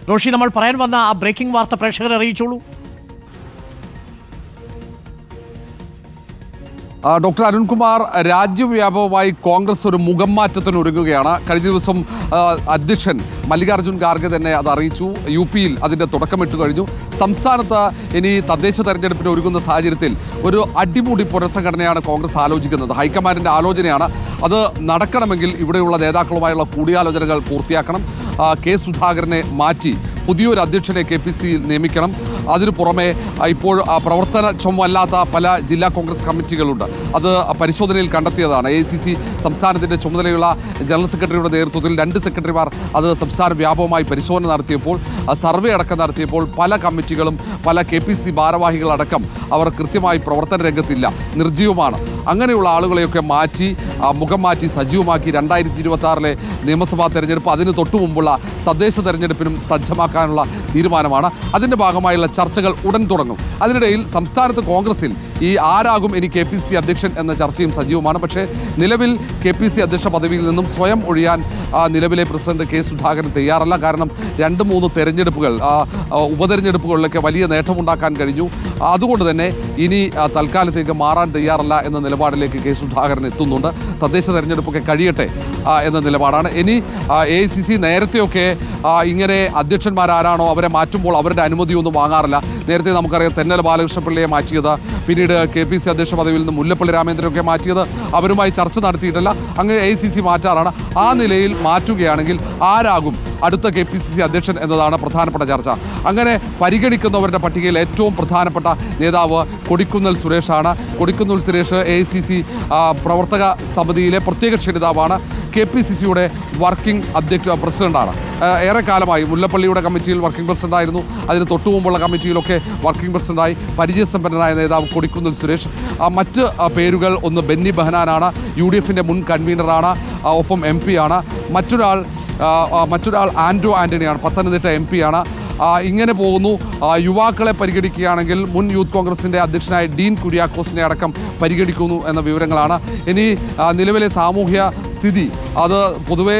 റോഷി, നമ്മൾ പറയാൻ വന്ന ആ ബ്രേക്കിംഗ് വാർത്ത പ്രേക്ഷകരെ അറിയിച്ചോളൂ. ഡോക്ടർ അരുൺകുമാർ, രാജ്യവ്യാപകമായി കോൺഗ്രസ് ഒരു മുഖം മാറ്റത്തിന് ഒരുങ്ങുകയാണ്. കഴിഞ്ഞ ദിവസം അധ്യക്ഷൻ മല്ലികാർജ്ജുൻ ഖാർഗെ തന്നെ അത് അറിയിച്ചു. UP-യിൽ അതിൻ്റെ തുടക്കമിട്ട് കഴിഞ്ഞു. സംസ്ഥാനത്ത് ഇനി തദ്ദേശ തെരഞ്ഞെടുപ്പിന് ഒരുങ്ങുന്ന സാഹചര്യത്തിൽ ഒരു അടിമുടി പുനഃസംഘടനയാണ് കോൺഗ്രസ് ആലോചിക്കുന്നത്. ഹൈക്കമാൻഡിൻ്റെ ആലോചനയാണ്. അത് നടക്കണമെങ്കിൽ ഇവിടെയുള്ള നേതാക്കളുമായുള്ള കൂടിയാലോചനകൾ പൂർത്തിയാക്കണം. കെ സുധാകരനെ മാറ്റി പുതിയൊരു അധ്യക്ഷനെ KPC നിയമിക്കണം. അതിനു പുറമെ ഇപ്പോൾ പ്രവർത്തനക്ഷമമല്ലാത്ത പല ജില്ലാ കോൺഗ്രസ് കമ്മിറ്റികളുണ്ട്. അത് പരിശോധനയിൽ കണ്ടെത്തിയതാണ്. AICC സംസ്ഥാനത്തിൻ്റെ ചുമതലയുള്ള ജനറൽ സെക്രട്ടറിയുടെ നേതൃത്വത്തിൽ 2 സെക്രട്ടറിമാർ അത് സംസ്ഥാന വ്യാപകമായി പരിശോധന നടത്തിയപ്പോൾ, സർവേ അടക്കം നടത്തിയപ്പോൾ പല കമ്മിറ്റികളും പല KPC ഭാരവാഹികളടക്കം അവർ കൃത്യമായി പ്രവർത്തന രംഗത്തില്ല, നിർജ്ജീവമാണ്. അങ്ങനെയുള്ള ആളുകളെയൊക്കെ മാറ്റി മുഖം മാറ്റി സജീവമാക്കി 2026 നിയമസഭാ തെരഞ്ഞെടുപ്പ്, അതിന് തൊട്ടു മുമ്പുള്ള തദ്ദേശ തെരഞ്ഞെടുപ്പിനും സജ്ജമാക്കാനുള്ള തീരുമാനമാണ്. അതിൻ്റെ ഭാഗമായുള്ള ചർച്ചകൾ ഉടൻ തുടങ്ങും. അതിനിടയിൽ സംസ്ഥാനത്ത് കോൺഗ്രസിൽ ഈ ആരാകും ഇനി KPC അധ്യക്ഷൻ എന്ന ചർച്ചയും സജീവമാണ്. പക്ഷേ നിലവിൽ KPC അധ്യക്ഷ പദവിയിൽ നിന്നും സ്വയം ഒഴിയാൻ നിലവിലെ പ്രസിഡന്റ് കെ സുധാകരൻ തയ്യാറല്ല. കാരണം 2-3 തെരഞ്ഞെടുപ്പുകൾ, ഉപതെരഞ്ഞെടുപ്പുകളിലൊക്കെ വലിയ നേട്ടമുണ്ടാക്കാൻ കഴിഞ്ഞു. അതുകൊണ്ട് തന്നെ ഇനി തൽക്കാലത്തേക്ക് മാറാൻ തയ്യാറല്ല എന്ന നിലപാടിലേക്ക് കെ സുധാകരൻ എത്തുന്നുണ്ട്. തദ്ദേശ തെരഞ്ഞെടുപ്പൊക്കെ കഴിയട്ടെ എന്ന നിലപാടാണ്. ഇനി AICC നേരത്തെയൊക്കെ ഇങ്ങനെ അധ്യക്ഷന്മാരാരാണോ അവരെ മാറ്റുമ്പോൾ അവരുടെ അനുമതിയൊന്നും വാങ്ങാറില്ല. നേരത്തെ നമുക്കറിയാം തെന്നല ബാലകൃഷ്ണപിള്ളയെ മാറ്റിയത്, പിന്നീട് KPC അധ്യക്ഷ പദവിയിൽ നിന്ന് മുല്ലപ്പള്ളി രാമേന്ദ്രനൊക്കെ മാറ്റിയത് അവരുമായി ചർച്ച നടത്തിയിട്ടല്ല. അങ്ങനെ AICC മാറ്റാറാണ്. ആ നിലയിൽ മാറ്റുകയാണെങ്കിൽ ആരാകും അടുത്ത KPCC അധ്യക്ഷൻ എന്നതാണ് പ്രധാനപ്പെട്ട ചർച്ച. അങ്ങനെ പരിഗണിക്കുന്നവരുടെ പട്ടികയിൽ ഏറ്റവും പ്രധാനപ്പെട്ട നേതാവ് കൊടിക്കുന്നിൽ സുരേഷാണ്. കൊടിക്കുന്നിൽ സുരേഷ് AICC പ്രവർത്തക സമിതിയിലെ പ്രത്യേക ക്ഷണിതാവാണ്. KPCCയുടെ വർക്കിംഗ് പ്രസിഡന്റാണ്. ഏറെക്കാലമായി മുല്ലപ്പള്ളിയുടെ കമ്മിറ്റിയിൽ വർക്കിംഗ് പ്രസിഡന്റായിരുന്നു. അതിന് തൊട്ടു മുമ്പുള്ള കമ്മിറ്റിയിലൊക്കെ വർക്കിംഗ് പ്രസിഡന്റായി പരിചയസമ്പന്നനായ നേതാവ് കൊടിക്കുന്നിൽ സുരേഷ്. മറ്റ് പേരുകൾ, ഒന്ന് ബെന്നി ബെഹനാനാണ്, UDFൻ്റെ മുൻ കൺവീനറാണ്, ഒപ്പം MP ആണ്. മറ്റൊരാൾ ആൻഡ്രൂ ആൻ്റണിയാണ്, പത്തനംതിട്ട MP ആണ്. ഇങ്ങനെ പോകുന്നു. യുവാക്കളെ പരിഗണിക്കുകയാണെങ്കിൽ മുൻ യൂത്ത് കോൺഗ്രസിൻ്റെ അധ്യക്ഷനായ ഡീൻ കുര്യാക്കോസിനെ അടക്കം പരിഗണിക്കുന്നു എന്ന വിവരങ്ങളാണ്. ഇനി നിലവിലെ സാമൂഹ്യ സ്ഥിതി അത് പൊതുവേ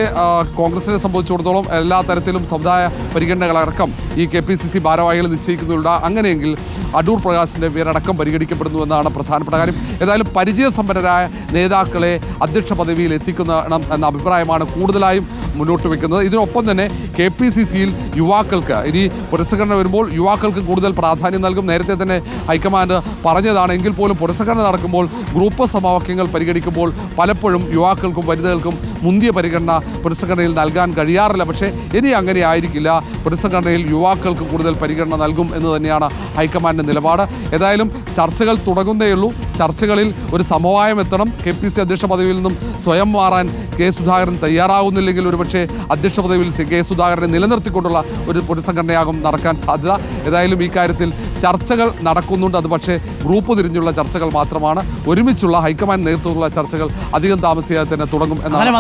കോൺഗ്രസിനെ സംബന്ധിച്ചിടത്തോളം എല്ലാ തരത്തിലും സമുദായ പരിഗണനകളടക്കം ഈ KPCC ഭാരവാഹികൾ നിശ്ചയിക്കുന്നുണ്ട്. അങ്ങനെയെങ്കിൽ അടൂർ പ്രകാശിൻ്റെ പേരടക്കം പരിഗണിക്കപ്പെടുന്നു എന്നാണ് പ്രധാനപ്പെട്ട കാര്യം. ഏതായാലും പരിചയസമ്പന്നരായ നേതാക്കളെ അധ്യക്ഷ പദവിയിൽ എത്തിക്കണം എന്ന അഭിപ്രായമാണ് കൂടുതലായും മുന്നോട്ട് വയ്ക്കുന്നത്. ഇതിനൊപ്പം തന്നെ KPCCയിൽ യുവാക്കൾക്ക് ഇനി പുനഃസംഘടന വരുമ്പോൾ യുവാക്കൾക്ക് കൂടുതൽ പ്രാധാന്യം നൽകും. നേരത്തെ തന്നെ ഹൈക്കമാൻഡ് പറഞ്ഞതാണ്. എങ്കിൽ പോലും പുനഃസംഘടന നടക്കുമ്പോൾ ഗ്രൂപ്പ് സമവാക്യങ്ങൾ പരിഗണിക്കുമ്പോൾ പലപ്പോഴും യുവാക്കൾക്കും വനിതകൾക്കും മുന്തിയ പരിഗണന പുനഃസംഘടനയിൽ നൽകാൻ കഴിയാറില്ല. പക്ഷേ ഇനി അങ്ങനെ ആയിരിക്കില്ല. പുനഃസംഘടനയിൽ യുവാക്കൾക്ക് കൂടുതൽ പരിഗണന നൽകും എന്ന് തന്നെയാണ് ഹൈക്കമാൻഡിൻ്റെ നിലപാട്. ഏതായാലും ചർച്ചകൾ തുടങ്ങുന്നേയുള്ളൂ. ചർച്ചകളിൽ ഒരു സമവായം എത്തണം. KPC അധ്യക്ഷ പദവിയിൽ നിന്നും സ്വയം മാറാൻ കെ സുധാകരൻ തയ്യാറാകുന്നില്ലെങ്കിൽ ഒരുപക്ഷെ അധ്യക്ഷ പദവിയിൽ കെ സുധാകരനെ നിലനിർത്തിക്കൊണ്ടുള്ള ഒരു പുനഃസംഘടനയാകും നടക്കാൻ സാധ്യത. ഏതായാലും ഈ കാര്യത്തിൽ ചർച്ചകൾ നടക്കുന്നുണ്ട്. അത് പക്ഷേ ഗ്രൂപ്പ് തിരിഞ്ഞുള്ള ചർച്ചകൾ മാത്രമാണ്. ഒരുമിച്ചുള്ള ഹൈക്കമാൻഡ് നേതൃത്വത്തിലുള്ള ചർച്ചകൾ അധികം താമസിയാതെ തന്നെ തുടങ്ങും എന്നാണ്.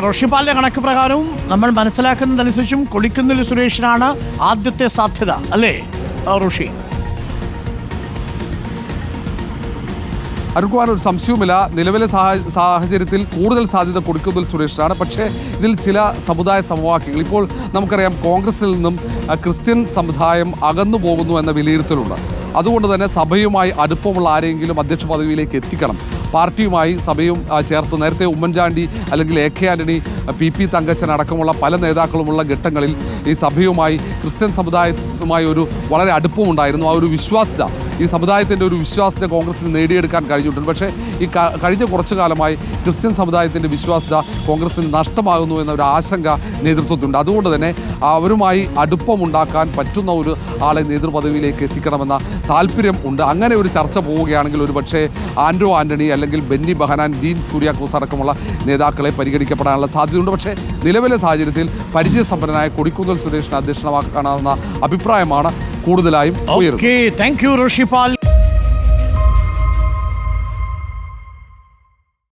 റോഷിപ്പാലിന്റെ കണക്ക് പ്രകാരവും നമ്മൾ മനസ്സിലാക്കുന്നതനുസരിച്ചും കൊടിക്കുന്നിൽ സുരേഷിനാണ് ആദ്യത്തെ സാധ്യത, അല്ലേ റോഷി? അരുൺകുമാർ, ഒരു സംശയവുമില്ല. നിലവിലെ സാഹചര്യത്തിൽ കൂടുതൽ സാധ്യത കൊടിക്കുന്നിൽ സുരേഷിനാണ്. പക്ഷേ ഇതിൽ ചില സമുദായ സമവാക്യങ്ങൾ, ഇപ്പോൾ നമുക്കറിയാം കോൺഗ്രസിൽ നിന്നും ക്രിസ്ത്യൻ സമുദായം അകന്നു പോകുന്നു എന്ന വിലയിരുത്തലുണ്ട്. അതുകൊണ്ട് തന്നെ സഭയുമായി അടുപ്പമുള്ള ആരെങ്കിലും അധ്യക്ഷ പദവിയിലേക്ക് എത്തിക്കണം. പാർട്ടിയുമായി സഭയും ചേർത്ത് നേരത്തെ ഉമ്മൻചാണ്ടി അല്ലെങ്കിൽ AK ആന്റണി, PP തങ്കച്ചൻ അടക്കമുള്ള പല നേതാക്കളുമുള്ള ഘട്ടങ്ങളിൽ ഈ സഭയുമായി ക്രിസ്ത്യൻ സമുദായവുമായി ഒരു വളരെ അടുപ്പമുണ്ടായിരുന്നു. ആ ഒരു വിശ്വാസ്യത, ഈ സമുദായത്തിൻ്റെ ഒരു വിശ്വാസ്യത കോൺഗ്രസിന് നേടിയെടുക്കാൻ കഴിഞ്ഞിട്ടുണ്ട്. പക്ഷേ ഈ കഴിഞ്ഞ കുറച്ചു കാലമായി ക്രിസ്ത്യൻ സമുദായത്തിൻ്റെ വിശ്വാസ്യത കോൺഗ്രസിന് നഷ്ടമാകുന്നു എന്നൊരു ആശങ്ക നേതൃത്വത്തിലുണ്ട്. അതുകൊണ്ട് തന്നെ അവരുമായി അടുപ്പമുണ്ടാക്കാൻ പറ്റുന്ന ഒരു ആളെ നേതൃപദവിയിലേക്ക് എത്തിക്കണമെന്ന താല്പര്യം ഉണ്ട്. അങ്ങനെ ഒരു ചർച്ച പോവുകയാണെങ്കിൽ ഒരുപക്ഷേ ആൻഡ്രൂ ആൻ്റണി അല്ലെങ്കിൽ ബെന്നി ബെഹനാൻ, ഡീൻ കുര്യാക്കോസ് അടക്കമുള്ള നേതാക്കളെ പരിഗണിക്കപ്പെടാനുള്ള സാധ്യതയുണ്ട്. പക്ഷേ നിലവിലെ സാഹചര്യത്തിൽ പരിചയസമ്പന്നനായ കൊടിക്കുന്നിൽ സുരേഷിനെ അധ്യക്ഷനാക്കാനാവുന്ന അഭിപ്രായമാണ് കൂടുതലായും ഉയരുന്നത്. Thank you Roshipal.